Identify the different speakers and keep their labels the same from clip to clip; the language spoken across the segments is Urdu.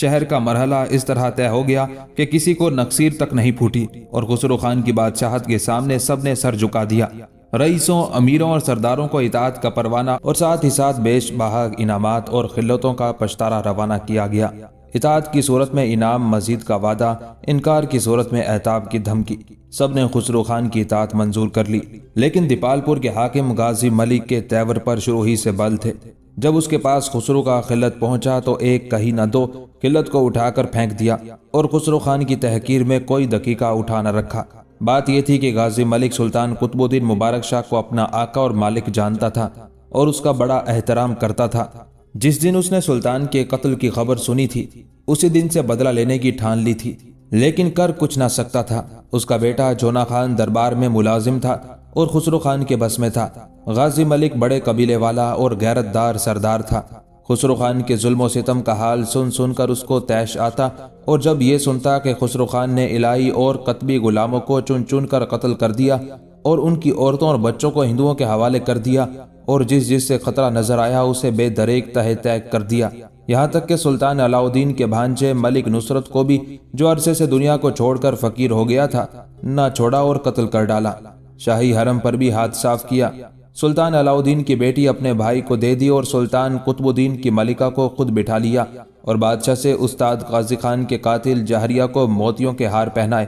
Speaker 1: شہر کا مرحلہ اس طرح طے ہو گیا کہ کسی کو نقصیر تک نہیں پھوٹی اور خسرو خان کی بادشاہت کے سامنے سب نے سر جھکا دیا۔ رئیسوں، امیروں اور سرداروں کو اطاعت کا پروانہ اور ساتھ ہی ساتھ بیش بہا انعامات اور خلتوں کا پشتارہ روانہ کیا گیا۔ اطاعت کی صورت میں انعام مزید کا وعدہ، انکار کی صورت میں عتاب کی دھمکی۔ سب نے خسرو خان کی اطاعت منظور کر لی، لیکن دیپال پور کے حاکم غازی ملک کے تیور پر شروع ہی سے بل تھے۔ جب اس کے پاس خسرو کا خلت پہنچا تو ایک کہی نہ دو خلت کو اٹھا کر پھینک دیا اور خسرو خان کی تحقیر میں کوئی دقیقہ اٹھا نہ رکھا۔ بات یہ تھی کہ غازی ملک سلطان قطب الدین مبارک شاہ کو اپنا آقا اور مالک جانتا تھا اور اس کا بڑا احترام کرتا تھا۔ جس دن اس نے سلطان کے قتل کی خبر سنی تھی اسی دن سے بدلہ لینے کی ٹھان لی تھی، لیکن کر کچھ نہ سکتا تھا۔ اس کا بیٹا جونا خان دربار میں ملازم تھا اور خسرو خان کے بس میں تھا۔ غازی ملک بڑے قبیلے والا اور غیرت دار سردار تھا۔ خسرو خان کے ظلم و ستم کا حال سن سن کر اس کو طیش آتا، اور جب یہ سنتا کہ خسرو خان نے الہی اور قطبی غلاموں کو چن چن کر قتل کر دیا اور ان کی عورتوں اور بچوں کو ہندوؤں کے حوالے کر دیا، اور جس سے خطرہ نظر آیا اسے بے دریغ تہہ تیگ کر دیا، یہاں تک کہ سلطان علاء الدین کے بھانجے ملک نصرت کو بھی، جو عرصے سے دنیا کو چھوڑ کر فقیر ہو گیا تھا، نہ چھوڑا اور قتل کر ڈالا۔ شاہی حرم پر بھی ہاتھ صاف کیا۔ سلطان علاء الدین کی بیٹی اپنے بھائی کو دے دی اور سلطان قطب الدین کی ملکہ کو خود بٹھا لیا، اور بادشاہ سے استاد غازی خان کے قاتل جہریہ کو موتیوں کے ہار پہنائے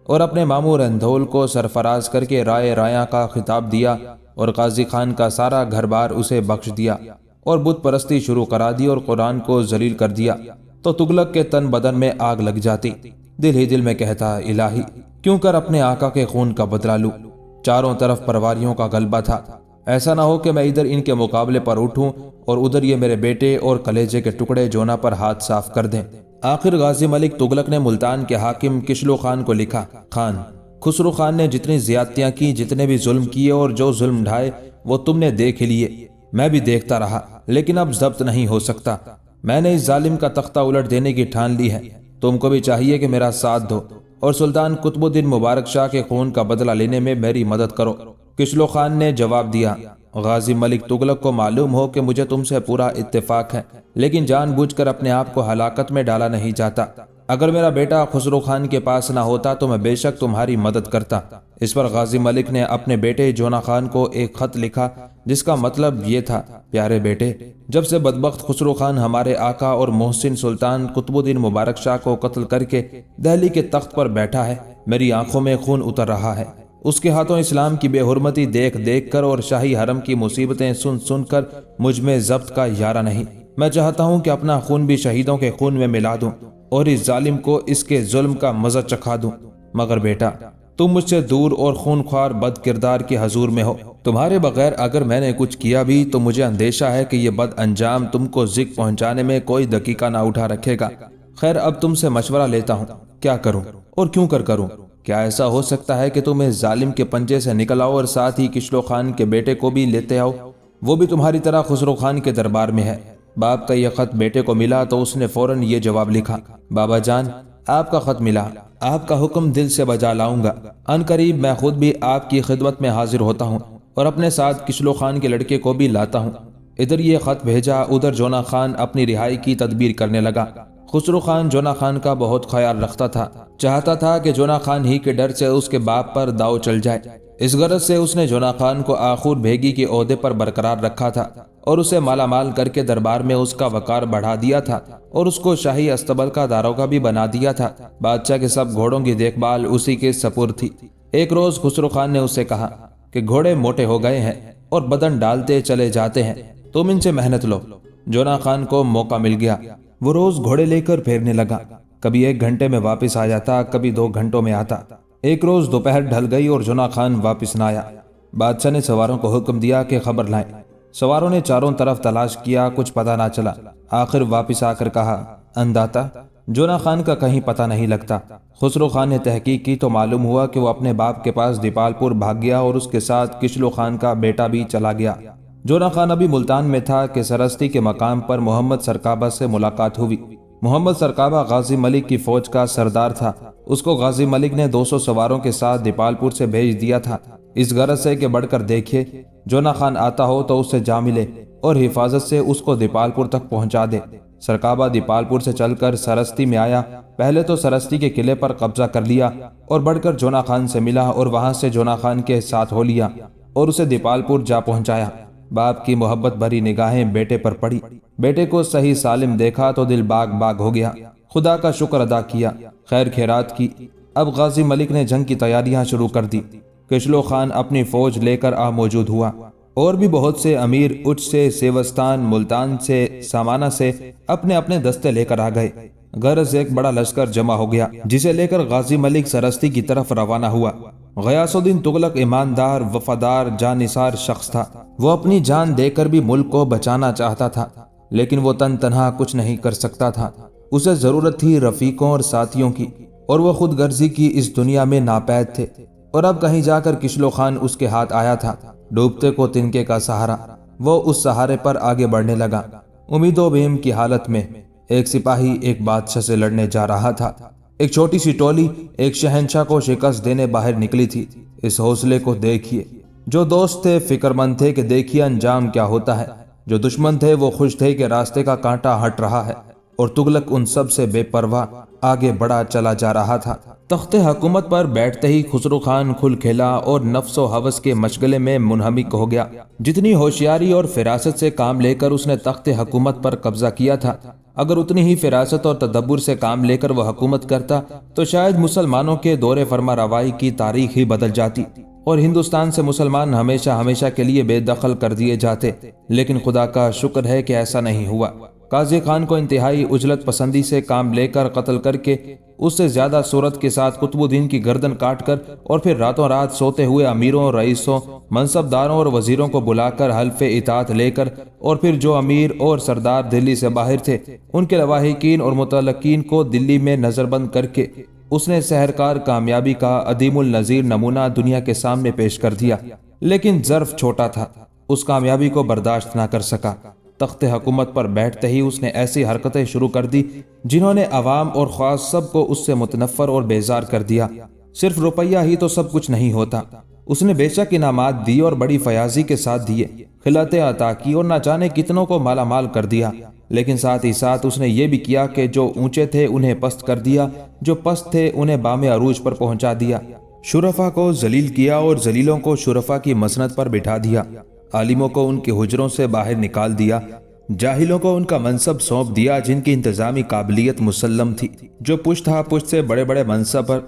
Speaker 1: اور اپنے ماموں رندھول کو سرفراز کر کے رائے رایاں کا خطاب دیا، اور غازی خان کا سارا گھر بار اسے بخش دیا اور بت پرستی شروع کرا دی اور قرآن کو ذلیل کر دیا، تو تغلق کے تن بدن میں آگ لگ جاتی۔ دل ہی دل میں کہتا، الہی کیوں کر اپنے آقا کے خون کا بدلہ لوں۔ چاروں طرف پرواریوں کا غلبہ تھا، ایسا نہ ہو کہ میں ادھر ان کے مقابلے پر اٹھوں اور ادھر یہ میرے بیٹے اور کلیجے کے ٹکڑے جونا پر ہاتھ صاف کر دیں۔ آخر غازی ملک تغلق نے ملتان کے حاکم کشلو خان کو لکھا، خان، خسرو خان نے جتنی زیادتیاں کی، جتنے بھی ظلم کیے اور جو ظلم ڈھائے وہ تم نے دیکھ لیے، میں بھی دیکھتا رہا، لیکن اب ضبط نہیں ہو سکتا۔ میں نے اس ظالم کا تختہ الٹ دینے کی ٹھان لی ہے، تم کو بھی چاہیے کہ میرا ساتھ دو اور سلطان قطب الدین مبارک شاہ کے خون کا بدلہ لینے میں میری مدد کرو۔ کشلو خان نے جواب دیا، غازی ملک تغلق کو معلوم ہو کہ مجھے تم سے پورا اتفاق ہے، لیکن جان بوجھ کر اپنے آپ کو ہلاکت میں ڈالا نہیں جاتا۔ اگر میرا بیٹا خسرو خان کے پاس نہ ہوتا تو میں بے شک تمہاری مدد کرتا۔ اس پر غازی ملک نے اپنے بیٹے جونا خان کو ایک خط لکھا جس کا مطلب یہ تھا، پیارے بیٹے، جب سے بدبخت خسرو خان ہمارے آقا اور محسن سلطان قطب الدین مبارک شاہ کو قتل کر کے دہلی کے تخت پر بیٹھا ہے، میری آنکھوں میں خون اتر رہا ہے۔ اس کے ہاتھوں اسلام کی بے حرمتی دیکھ دیکھ کر اور شاہی حرم کی مصیبتیں سن سن کر مجھ میں ضبط کا یارہ نہیں۔ میں چاہتا ہوں کہ اپنا خون بھی شہیدوں کے خون میں ملا دوں اور اس ظالم کو اس کے ظلم کا مزہ چکھا دوں، مگر بیٹا تم مجھ سے دور اور خون خوار بد کردار کے حضور میں ہو، تمہارے بغیر اگر میں نے کچھ کیا بھی تو مجھے اندیشہ ہے کہ یہ بد انجام تم کو ذک پہنچانے میں کوئی دقیقہ نہ اٹھا رکھے گا۔ خیر اب تم سے مشورہ لیتا ہوں، کیا کروں اور کیوں کروں؟ کیا ایسا ہو سکتا ہے کہ تم اس ظالم کے پنجے سے نکل آؤ اور ساتھ ہی کشلو خان کے بیٹے کو بھی لیتے آؤ؟ وہ بھی تمہاری طرح خسرو خان کے دربار میں ہے۔ باپ کا یہ خط بیٹے کو ملا تو اس نے فوراً یہ جواب لکھا، بابا جان آپ کا خط ملا، آپ کا حکم دل سے بجا لاؤں گا، ان قریب میں خود بھی آپ کی خدمت میں حاضر ہوتا ہوں اور اپنے ساتھ کشلو خان کے لڑکے کو بھی لاتا ہوں۔ ادھر یہ خط بھیجا، ادھر جونا خان اپنی رہائی کی تدبیر کرنے لگا۔ خسرو خان جونا خان کا بہت خیال رکھتا تھا، چاہتا تھا کہ جونا خان ہی کے ڈر سے اس کے باپ پر داؤ چل جائے۔ اس غرض سے اس نے جونا خان کو آخور بھیگی کے عہدے پر برقرار رکھا تھا اور اسے مالا مال کر کے دربار میں اس کا وقار بڑھا دیا تھا اور اس کو شاہی استبل کا داروغہ بھی بنا دیا تھا۔ بادشاہ کے سب گھوڑوں کی دیکھ بھال اسی کے سپرد تھی۔ ایک روز خسرو خان نے اس سے کہا کہ گھوڑے موٹے ہو گئے ہیں اور بدن ڈالتے چلے جاتے ہیں، تم ان سے محنت لو۔ جونا خان کو موقع مل گیا، وہ روز گھوڑے لے کر پھیرنے لگا، کبھی 1 گھنٹے میں واپس آ جاتا، کبھی 2 گھنٹوں میں آتا۔ ایک روز دوپہر ڈھل گئی اور جونا خان واپس نہ آیا۔ بادشاہ نے سواروں کو حکم دیا کہ خبر لائیں۔ سواروں نے چاروں طرف تلاش کیا، کچھ پتہ نہ چلا۔ آخر واپس آ کر کہا، انداتا جونا خان کا کہیں پتہ نہیں لگتا۔ خسرو خان نے تحقیق کی تو معلوم ہوا کہ وہ اپنے باپ کے پاس دیپال پور بھاگ گیا اور اس کے ساتھ کشلو خان کا بیٹا بھی چلا گیا۔ جونا خان ابھی ملتان میں تھا کہ سرستی کے مقام پر محمد سرکابہ سے ملاقات ہوئی۔ محمد سرکابہ غازی ملک کی فوج کا سردار تھا۔ اس کو غازی ملک نے 200 سواروں کے ساتھ دیپال پور سے بھیج دیا تھا، اس غرض سے کہ بڑھ کر دیکھے جونا خان آتا ہو تو اس سے جا ملے اور حفاظت سے اس کو دیپال پور تک پہنچا دے۔ سرکابہ دیپالپور سے چل کر سرستی میں آیا۔ پہلے تو سرستی کے قلعے پر قبضہ کر لیا اور بڑھ کر جونا خان سے ملا اور وہاں سے جونا خان کے ساتھ ہو لیا اور اسے دیپالپور جا پہنچایا۔ باپ کی محبت بھری نگاہیں بیٹے پر پڑی۔ بیٹے کو صحیح سالم دیکھا تو دل باغ باغ ہو گیا۔ خدا کا شکر ادا کیا، خیر خیرات کی۔ اب غازی ملک نے جنگ کی تیاریاں شروع کر دی۔ کشلو خان اپنی فوج لے کر موجود ہوا، اور بھی بہت سے امیر اچ سے، سیوستان، ملتان سے، سامانہ سے اپنے اپنے دستے لے کر آ گئے۔ غرض ایک بڑا لشکر جمع ہو گیا، جسے لے کر غازی ملک سرستی کی طرف روانہ ہوا۔ غیاث الدین تغلق ایماندار، وفادار، جانثار شخص تھا۔ وہ اپنی جان دے کر بھی ملک کو بچانا چاہتا تھا، لیکن وہ تن تنہا کچھ نہیں کر سکتا تھا۔ اسے ضرورت تھی رفیقوں اور ساتھیوں کی، اور وہ خود غرضی کی اس دنیا میں ناپید تھے۔ اور اب کہیں جا کر کشلو خان اس کے ہاتھ آیا تھا، ڈوبتے کو تنکے کا سہارا۔ وہ اس سہارے پر آگے بڑھنے لگا۔ امید و بیم کی حالت میں ایک سپاہی ایک بادشاہ سے لڑنے جا رہا تھا۔ ایک چھوٹی سی ٹولی ایک شہنشاہ کو شکست دینے باہر نکلی تھی۔ اس حوصلے کو دیکھیے۔ جو دوست تھے فکر مند تھے کہ دیکھیے انجام کیا ہوتا ہے، جو دشمن تھے وہ خوش تھے کہ راستے کا کانٹا ہٹ رہا ہے، اور تغلق ان سب سے بے پرواہ آگے بڑھا چلا جا رہا تھا۔ تخت حکومت پر بیٹھتے ہی خسرو خان کھل کھلا اور نفس و ہوس کے مشغلے میں منہمک ہو گیا۔ جتنی ہوشیاری اور فراست سے کام لے کر اس نے تخت حکومت پر قبضہ کیا تھا، اگر اتنی ہی فراست اور تدبر سے کام لے کر وہ حکومت کرتا تو شاید مسلمانوں کے دور فرما روائی کی تاریخ ہی بدل جاتی اور ہندوستان سے مسلمان ہمیشہ ہمیشہ کے لیے بے دخل کر دیے جاتے۔ لیکن خدا کا شکر ہے کہ ایسا نہیں ہوا۔ قاضی خان کو انتہائی عجلت پسندی سے کام لے کر قتل کر کے، اس سے زیادہ صورت کے ساتھ قطب الدین کی گردن کاٹ کر، اور پھر راتوں رات سوتے ہوئے امیروں، رئیسوں، منصبداروں اور وزیروں کو بلا کر حلف اطاعت لے کر، اور پھر جو امیر اور سردار دلی سے باہر تھے ان کے لواحقین اور متعلقین کو دلی میں نظر بند کر کے، اس نے سحرکار کامیابی کا عدیم النظیر نمونہ دنیا کے سامنے پیش کر دیا۔ لیکن ظرف چھوٹا تھا، اس کامیابی کو برداشت نہ کر سکا۔ تخت حکومت پر بیٹھتے ہی اس نے ایسی حرکتیں شروع کر دی جنہوں نے عوام اور خاص سب کو اس سے متنفر اور بیزار کر دیا۔ صرف روپیہ ہی تو سب کچھ نہیں ہوتا۔ اس نے بے شک انعامات دی اور بڑی فیاضی کے ساتھ دیے، خلعتیں عطا کی اور نہ جانے کتنوں کو مالا مال کر دیا۔ لیکن ساتھ ہی ساتھ اس نے یہ بھی کیا کہ جو اونچے تھے انہیں پست کر دیا، جو پست تھے انہیں بام عروج پر پہنچا دیا۔ شرفا کو ذلیل کیا اور ذلیلوں کو شرفا کی مسند پر بٹھا دیا۔ عالموں کو ان کے حجروں سے باہر نکال دیا، جاہلوں کو ان کا منصب سونپ دیا جن کی انتظامی قابلیت مسلم تھی، جو پشت ہا پشت سے بڑے بڑے منصب پر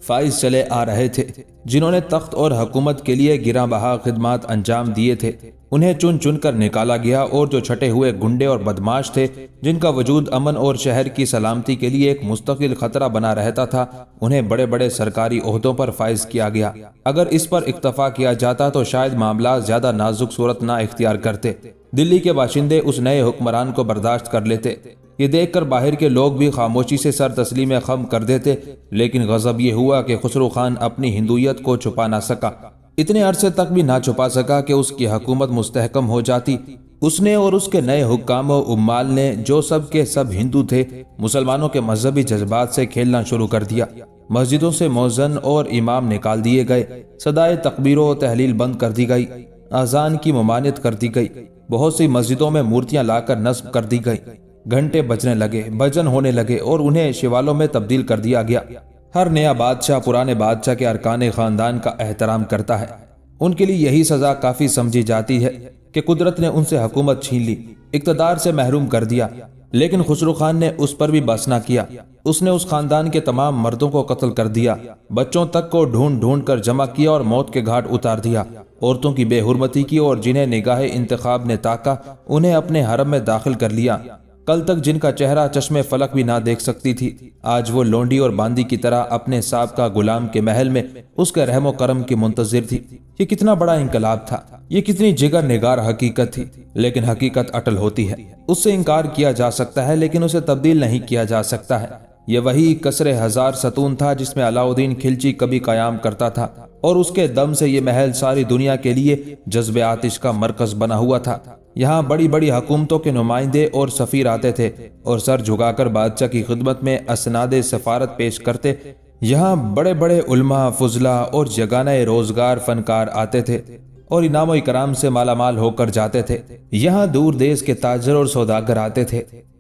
Speaker 1: فائز چلے آ رہے تھے، جنہوں نے تخت اور حکومت کے لیے گراں بہا خدمات انجام دیے تھے، انہیں چن چن کر نکالا گیا، اور جو چھٹے ہوئے گنڈے اور بدماش تھے جن کا وجود امن اور شہر کی سلامتی کے لیے ایک مستقل خطرہ بنا رہتا تھا، انہیں بڑے بڑے سرکاری عہدوں پر فائز کیا گیا۔ اگر اس پر اکتفا کیا جاتا تو شاید معاملات زیادہ نازک صورت نہ اختیار کرتے۔ دلی کے باشندے اس نئے حکمران کو برداشت کر لیتے، یہ دیکھ کر باہر کے لوگ بھی خاموشی سے سر تسلیم خم کر دیتے، لیکن غضب یہ ہوا کہ خسرو خان اپنی ہندویت کو چھپا نہ سکا، اتنے عرصے تک بھی نہ چھپا سکا کہ اس کی حکومت مستحکم ہو جاتی۔ اس نے اور اس کے نئے حکام و عمال نے، جو سب کے سب ہندو تھے، مسلمانوں کے مذہبی جذبات سے کھیلنا شروع کر دیا۔ مسجدوں سے مؤذن اور امام نکال دیے گئے، صدائے تکبیر و تحلیل بند کر دی گئی، اذان کی ممانعت کر دی گئی، بہت سی مسجدوں میں مورتیاں لا کر نصب کر دی گئی، گھنٹے بجنے لگے، بھجن ہونے لگے اور انہیں شیوالوں میں تبدیل کر دیا گیا۔ ہر نیا بادشاہ پرانے بادشاہ کے ارکان خاندان کا احترام کرتا ہے، ان کے لیے یہی سزا کافی سمجھی جاتی ہے کہ قدرت نے ان سے حکومت چھین لی، اقتدار سے محروم کر دیا۔ لیکن خسرو خان نے اس پر بھی بس نہ کیا، اس نے اس خاندان کے تمام مردوں کو قتل کر دیا، بچوں تک کو ڈھونڈ ڈھونڈ کر جمع کیا اور موت کے گھاٹ اتار دیا، عورتوں کی بے حرمتی کی اور جنہیں نگاہ انتخاب نے تاکا انہیں اپنے حرم میں داخل کر لیا۔ کل تک جن کا چہرہ چشم فلک بھی نہ دیکھ سکتی تھی، آج وہ لونڈی اور باندی کی طرح اپنے سابقہ غلام کے محل میں اس کے رحم و کرم کی منتظر تھی۔ یہ کتنا بڑا انقلاب تھا، یہ کتنی جگر نگار حقیقت تھی، لیکن حقیقت اٹل ہوتی ہے، اس سے انکار کیا جا سکتا ہے لیکن اسے تبدیل نہیں کیا جا سکتا ہے۔ یہ وہی کسر ہزار ستون تھا جس میں علاؤدین خلجی کبھی قیام کرتا تھا، اور اس کے دم سے یہ محل ساری دنیا کے لیے جذب آتش کا مرکز بنا ہوا تھا۔ یہاں بڑی بڑی حکومتوں کے نمائندے اور سفیر آتے تھے اور سر جھکا کر بادشاہ کی خدمت میں اسناد سفارت پیش کرتے۔ یہاں بڑے بڑے علماء، فضلاء اور یگانہ روزگار فنکار آتے تھے اور انعام و اکرام سے مالا مال ہو کر جاتے تھے۔ یہاں دور دیس کے تاجر اور سوداگر آتے تھے،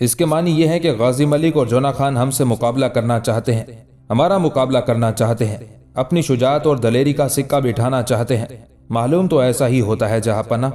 Speaker 1: اس کے معنی یہ ہے کہ غازی ملک اور جونا خان ہم سے مقابلہ کرنا چاہتے ہیں، ہمارا مقابلہ کرنا چاہتے ہیں، اپنی شجاعت اور دلیری کا سکہ بٹھانا چاہتے ہیں۔ معلوم تو ایسا ہی ہوتا ہے جہاں پناہ،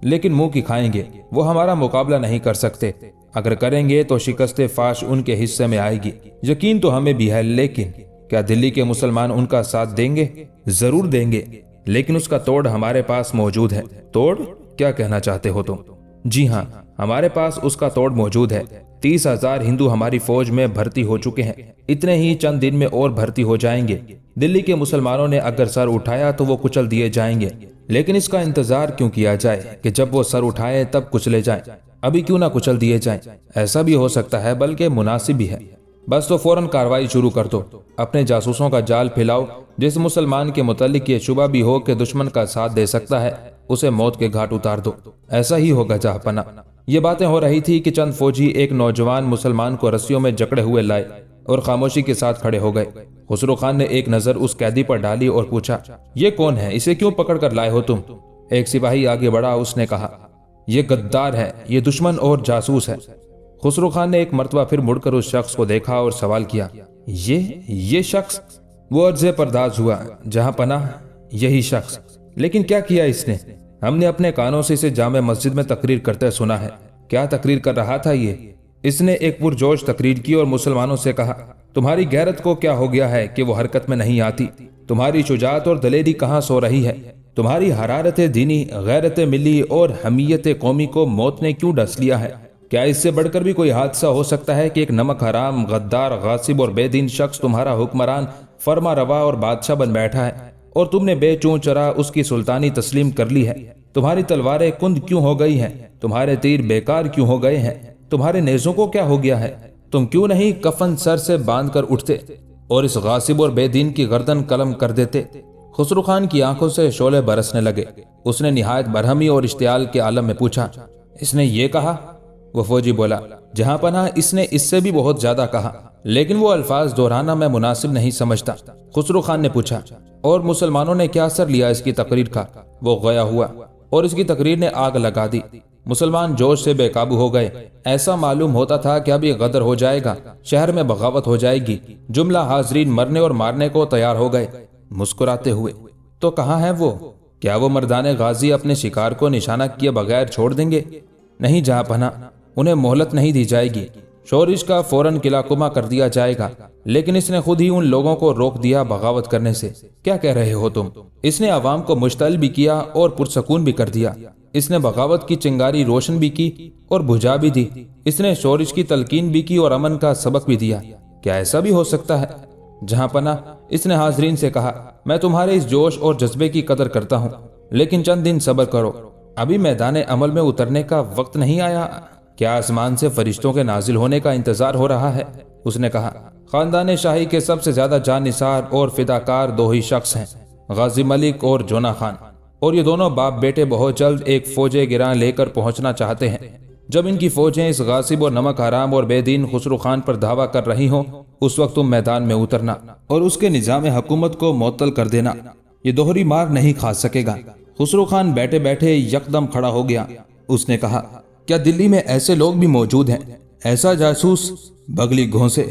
Speaker 1: لیکن منہ کی کھائیں گے، وہ ہمارا مقابلہ نہیں کر سکتے۔ اگر کریں گے تو شکست فاش ان کے حصے میں آئے گی۔ یقین تو ہمیں بھی ہے، لیکن کیا دلی کے مسلمان ان کا ساتھ دیں گے؟ ضرور دیں گے، لیکن اس کا توڑ ہمارے پاس موجود ہے۔ توڑ؟ کیا کہنا چاہتے ہو تم؟ جی ہاں، ہمارے پاس اس کا توڑ موجود ہے۔ 30,000 ہندو ہماری فوج میں بھرتی ہو چکے ہیں، اتنے ہی چند دن میں اور بھرتی ہو جائیں گے۔ دلی کے مسلمانوں نے اگر سر اٹھایا تو وہ کچل دیے جائیں گے، لیکن اس کا انتظار کیوں کیا جائے کہ جب وہ سر اٹھائے تب کچلے جائیں؟ ابھی کیوں نہ کچل دیے جائیں؟ ایسا بھی ہو سکتا ہے، بلکہ مناسب بھی ہے۔ بس تو فوراً کارروائی شروع کر دو، اپنے جاسوسوں کا جال پھیلاؤ۔ جس مسلمان کے متعلق یہ شبہ بھی ہو کہ دشمن کا ساتھ دے سکتا ہے، اسے موت کے گھاٹ اتار دو۔ ایسا ہی ہوگا جہاں پناہ۔ یہ باتیں ہو رہی تھی کہ چند فوجی ایک نوجوان مسلمان کو رسیوں میں جکڑے ہوئے لائے اور خاموشی کے ساتھ کھڑے ہو گئے۔ خسرو خان نے ایک نظر اس قیدی پر ڈالی اور پوچھا، یہ کون ہے؟ اسے کیوں پکڑ کر لائے ہو تم؟ ایک سپاہی آگے بڑھا، اس نے کہا، یہ غدار ہے، یہ دشمن اور جاسوس ہے۔ خسرو خان نے ایک مرتبہ پھر مڑ کر اس شخص کو دیکھا اور سوال کیا، یہ شخص؟ وہ عرضے پرداز ہوا، جہاں پناہ یہی شخص۔ لیکن کیا کیا اس نے؟ ہم نے اپنے کانوں سے اسے جامع مسجد میں تقریر کرتے سنا ہے۔ کیا تقریر کر رہا تھا یہ؟ اس نے ایک پرجوش تقریر کی اور مسلمانوں سے کہا، تمہاری غیرت کو کیا ہو گیا ہے کہ وہ حرکت میں نہیں آتی؟ تمہاری شجاعت اور دلیری کہاں سو رہی ہے؟ تمہاری حرارت دینی، غیرت ملی اور حمیت قومی کو موت نے کیوں ڈس لیا ہے؟ کیا اس سے بڑھ کر بھی کوئی حادثہ ہو سکتا ہے کہ ایک نمک حرام، غدار، غاصب اور بے دین شخص تمہارا حکمران، فرما روا اور بادشاہ بن بیٹھا ہے، اور تم نے بے چون چرا اس کی سلطانی تسلیم کر لی ہے؟ تمہاری تلواریں کند کیوں ہو گئی ہیں؟ تمہارے تیر بیکار کیوں ہو گئے ہیں؟ تمہارے نیزوں کو کیا ہو گیا ہے؟ تم کیوں نہیں کفن سر سے باندھ کر اٹھتے اور اس غاصب اور بے دین کی گردن قلم کر دیتے؟ خسرو خان کی آنکھوں سے شعلے برسنے لگے۔ اس نے نہایت برہمی اور اشتعال کے عالم میں پوچھا، اس نے یہ کہا؟ وہ فوجی بولا، جہاں پناہ اس نے اس سے بھی بہت زیادہ کہا، لیکن وہ الفاظ دہرانا میں مناسب نہیں سمجھتا۔ خسرو خان نے پوچھا، اور مسلمانوں نے کیا اثر لیا اس کی تقریر کا؟ وہ غیا ہوا اور اس کی تقریر نے آگ لگا دی۔ مسلمان جوش سے بے قابو ہو گئے۔ ایسا معلوم ہوتا تھا کہ اب یہ غدر ہو جائے گا، شہر میں بغاوت ہو جائے گی۔ جملہ حاضرین مرنے اور مارنے کو تیار ہو گئے، مسکراتے ہوئے۔ تو کہاں ہے وہ؟ کیا وہ مردان غازی اپنے شکار کو نشانہ کیے بغیر چھوڑ دیں گے؟ نہیں جہاں پناہ، انہیں مہلت نہیں دی جائے گی۔ شورش کا فوراً قلعہ کما کر دیا جائے گا، لیکن اس نے خود ہی ان لوگوں کو روک دیا بغاوت کرنے سے۔ کیا کہہ رہے ہو تم؟ اس نے عوام کو مشتعل بھی کیا اور پرسکون بھی کر دیا۔ اس نے بغاوت کی چنگاری روشن بھی کی اور بجھا بھی دی۔ اس نے شورش کی تلقین بھی کی اور امن کا سبق بھی دیا۔ کیا ایسا بھی ہو سکتا ہے؟ جہاں پناہ، اس نے حاضرین سے کہا، میں تمہارے اس جوش اور جذبے کی قدر کرتا ہوں، لیکن چند دن صبر کرو، ابھی میدان عمل میں اترنے کا وقت نہیں آیا۔ کیا آسمان سے فرشتوں کے نازل ہونے کا انتظار ہو رہا ہے؟ اس نے کہا، خاندان شاہی کے سب سے زیادہ جان نثار اور فداکار دو ہی شخص ہیں، غازی ملک اور جونا خان، اور یہ دونوں باپ بیٹے بہت جلد ایک فوج گراں لے کر پہنچنا چاہتے ہیں۔ جب ان کی فوجیں اس غاصب اور نمک حرام اور بے دین خسرو خان پر دھاوا کر رہی ہوں، اس وقت تم میدان میں اترنا اور اس کے نظام حکومت کو معطل کر دینا۔ یہ دوہری مار نہیں کھا سکے گا۔ خسرو خان بیٹھے بیٹھے یکدم کھڑا ہو گیا۔ اس نے کہا، کیا دلی میں ایسے لوگ بھی موجود ہیں؟ ایسا جاسوس؟ بگلی گھونسے۔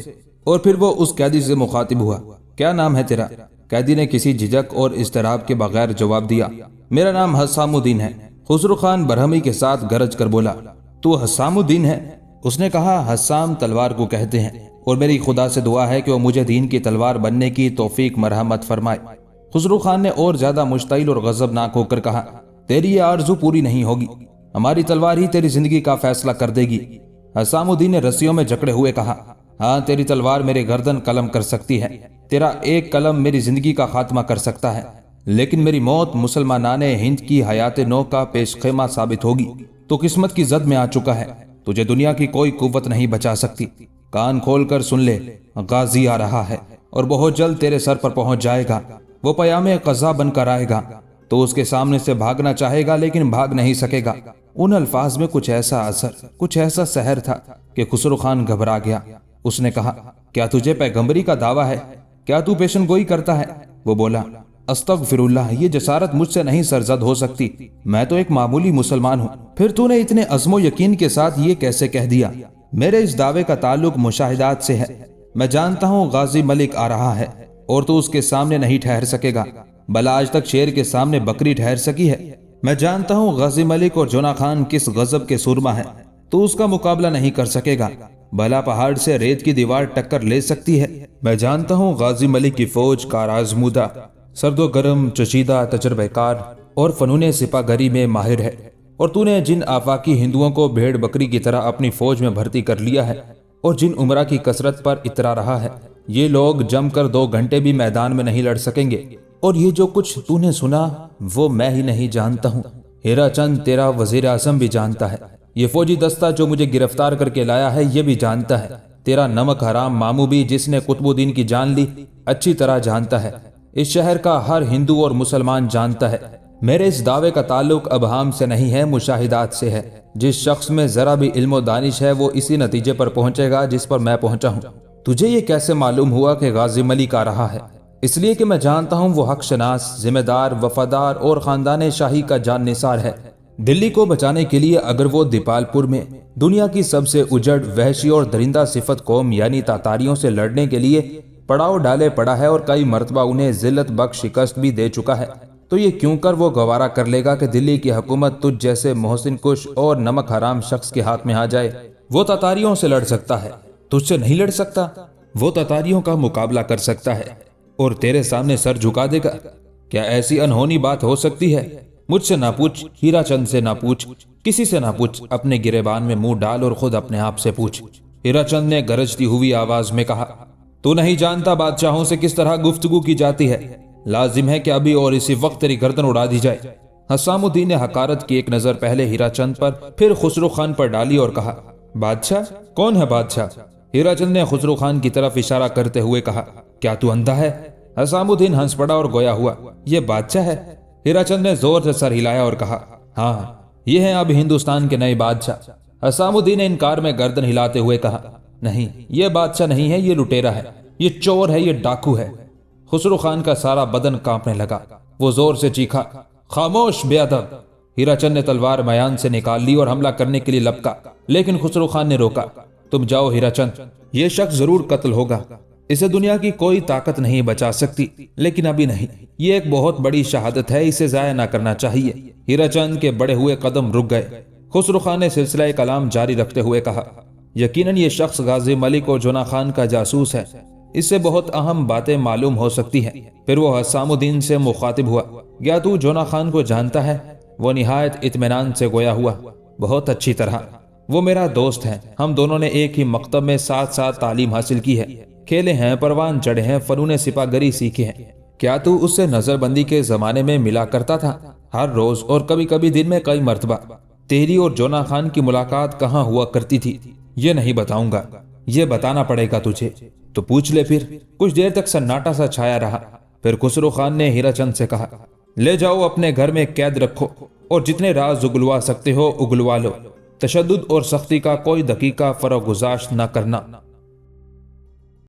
Speaker 1: اور پھر وہ اس قیدی سے مخاطب ہوا، کیا نام ہے تیرا؟ قیدی نے کسی جھجک اور اضطراب کے بغیر جواب دیا، میرا نام حسام الدین ہے۔ خسرو خان برہمی کے ساتھ گرج کر بولا، تو حسام الدین ہے؟ اس نے کہا، حسام تلوار کو کہتے ہیں، اور میری خدا سے دعا ہے کہ وہ مجھے دین کی تلوار بننے کی توفیق مرحمت فرمائے۔ خسرو خان نے اور زیادہ مشتعل اور غضبناک ہو کر کہا، تیری یہ آرزو پوری نہیں ہوگی، ہماری تلوار ہی تیری زندگی کا فیصلہ کر دے گی۔ حسام الدین نے رسیوں میں جکڑے ہوئے کہا، ہاں تیری تلوار میرے گردن قلم کر سکتی ہے، تیرا ایک قلم میری زندگی کا خاتمہ کر سکتا ہے، لیکن میری موت مسلمانان ہند کی حیات نو کا پیش خیمہ ثابت ہوگی۔ تو قسمت کی زد میں آ چکا ہے، تجھے دنیا کی کوئی قوت نہیں بچا سکتی۔ کان کھول کر سن لے، غازی آ رہا ہے اور بہت جلد تیرے سر پر پہنچ جائے گا۔ وہ پیام قضا بن کر آئے گا، تو اس کے سامنے سے بھاگنا چاہے گا لیکن بھاگ نہیں سکے گا۔ ان الفاظ میں کچھ ایسا اثر، کچھ ایسا سحر تھا کہ خسرو خان گھبرا گیا۔ اس نے کہا، کیا تجھے پیغمبری کا دعویٰ ہے؟ کیا تو پیشن گوئی کرتا ہے؟ وہ بولا، استغفر اللہ، یہ جسارت مجھ سے نہیں سرزد ہو سکتی، میں تو ایک معمولی مسلمان ہوں۔ پھر تو نے اتنے عزم و یقین کے ساتھ یہ کیسے کہہ دیا؟ میرے اس دعوے کا تعلق مشاہدات سے ہے۔ میں جانتا ہوں غازی ملک آ رہا ہے اور تو اس کے سامنے نہیں ٹھہر سکے گا، بھلا آج تک شیر کے سامنے بکری ٹھہر سکی ہے؟ میں جانتا ہوں غازی ملک اور جونا خان کس غضب کے سرما ہے، تو اس کا مقابلہ نہیں کر سکے گا، بھلا پہاڑ سے ریت کی دیوار ٹکر لے سکتی ہے؟ میں جانتا ہوں غازی ملک کی فوج کار آزمودہ، سرد و گرم، چشیدہ، تجربہ کار اور فنون سپاہ گری میں ماہر ہے، اور تو نے جن آفاقی ہندوؤں کو بھیڑ بکری کی طرح اپنی فوج میں بھرتی کر لیا ہے اور جن عمرہ کی کثرت پر اترا رہا ہے، یہ لوگ جم کر 2 گھنٹے بھی میدان میں نہیں لڑ سکیں گے، اور یہ جو کچھ تو نے سنا وہ میں ہی نہیں جانتا ہوں، ہیرا چند تیرا وزیر اعظم بھی جانتا ہے، یہ فوجی دستہ جو مجھے گرفتار کر کے لایا ہے یہ بھی جانتا ہے، تیرا نمک حرام ماموں بھی جس نے قطب الدین کی جان لی اچھی طرح جانتا ہے، اس شہر کا ہر ہندو اور مسلمان جانتا ہے۔ میرے اس دعوے کا تعلق ابہام سے نہیں ہے، مشاہدات سے ہے۔ جس شخص میں ذرا بھی علم و دانش ہے وہ اسی نتیجے پر پہنچے گا جس پر میں پہنچا ہوں۔ تجھے یہ کیسے معلوم ہوا کہ غازی ملک آ رہا ہے؟ اس لیے کہ میں جانتا ہوں وہ حق شناس، ذمہ دار، وفادار اور خاندان شاہی کا جان نثار ہے۔ دلی کو بچانے کے لیے اگر وہ دیپال پور میں دنیا کی سب سے اجڑ، وحشی اور درندہ صفت قوم یعنی تاتاریوں سے لڑنے کے لیے پڑاؤ ڈالے پڑا ہے اور کئی مرتبہ انہیں ذلت بخش شکست بھی دے چکا ہے، تو یہ کیوں کر وہ گوارا کر لے گا کہ دلی کی حکومت تجھ جیسے محسن کش اور نمک حرام شخص کے ہاتھ میں آ جائے؟ وہ تاتاریوں سے لڑ سکتا ہے، تجھ سے نہیں لڑ سکتا۔ وہ تاتاریوں کا مقابلہ کر سکتا ہے اور تیرے سامنے سر جھکا دے گا۔ کیا ایسی انہونی بات ہو سکتی ہے؟ مجھ سے نہ پوچھ، ہیرا چند سے نہ پوچھ، کسی سے نہ پوچھ، اپنے گریبان میں منہ ڈال اور خود اپنے آپ سے پوچھ۔ ہیرا چند نے گرجتی ہوئی آواز میں کہا، تو نہیں جانتا بادشاہوں سے کس طرح گفتگو کی جاتی ہے؟ لازم ہے کہ ابھی اور اسی وقت تیری گردن اڑا دی جائے۔ حسام الدین نے حقارت کی ایک نظر پہلے ہیرا چند پر پھر خسرو خان پر ڈالی اور کہا، بادشاہ؟ کون ہے بادشاہ؟ ہیرا چند نے خسرو خان کی طرف اشارہ کرتے ہوئے کہا، کیا تو اندھا ہے؟ حسام الدین ہنس پڑا اور گویا ہوا، یہ بادشاہ ہے؟ ہیرا چند نے زور سے سر ہلایا اور کہا، ہاں، یہ ہیں اب ہندوستان کے نئے بادشاہ۔ حسام الدین نے انکار میں گردن ہلاتے ہوئے کہا، نہیں، یہ بادشاہ نہیں ہے، یہ لٹیرا ہے، یہ چور ہے، یہ ڈاکو ہے۔ خسرو خان کا سارا بدن کانپنے لگا، وہ زور سے چیخا، خاموش بے ادب! ہیرا چند نے تلوار میان سے نکال لی اور حملہ کرنے کے لیے لپکا، لیکن خسرو خان نے روکا، تم جاؤ ہیرا چند، یہ شخص ضرور قتل ہوگا، اسے دنیا کی کوئی طاقت نہیں بچا سکتی، لیکن ابھی نہیں، یہ ایک بہت بڑی شہادت ہے، اسے ضائع نہ کرنا چاہیے۔ ہیرا چند کے بڑے ہوئے قدم رک گئے۔ خسرو خان نے سلسلہ کلام جاری رکھتے ہوئے کہا، یقیناً یہ شخص غازی ملک اور جونا خان کا جاسوس ہے، اس سے بہت اہم باتیں معلوم ہو سکتی ہیں۔ پھر وہ حسام الدین سے مخاطب ہوا، کیا تو جونا خان کو جانتا ہے؟ وہ نہایت اطمینان سے گویا ہوا، بہت اچھی طرح، وہ میرا دوست ہے، ہم دونوں نے ایک ہی مکتب میں ساتھ ساتھ تعلیم حاصل کی ہے، کھیلے ہیں، پروان چڑھے ہیں، فنون سپاہ گری سیکھے ہیں۔ کیا تو اس سے نظر بندی کے زمانے میں ملا کرتا تھا؟ ہر روز اور کبھی کبھی دن میں کئی مرتبہ۔ تیری اور جونا خان کی ملاقات کہاں ہوا کرتی تھی؟ یہ نہیں بتاؤں گا، یہ بتانا پڑے گا تجھے۔ تو پوچھ لے پھر۔ کچھ دیر تک سناٹا سا چھایا رہا، پھر خسرو خان نے ہیرا چند سے کہا، لے جاؤ اپنے گھر میں قید رکھو اور جتنے راز اگلوا سکتے ہو اگلوا لو، تشدد اور سختی کا کوئی دقیقہ فرق گزاشت نہ کرنا۔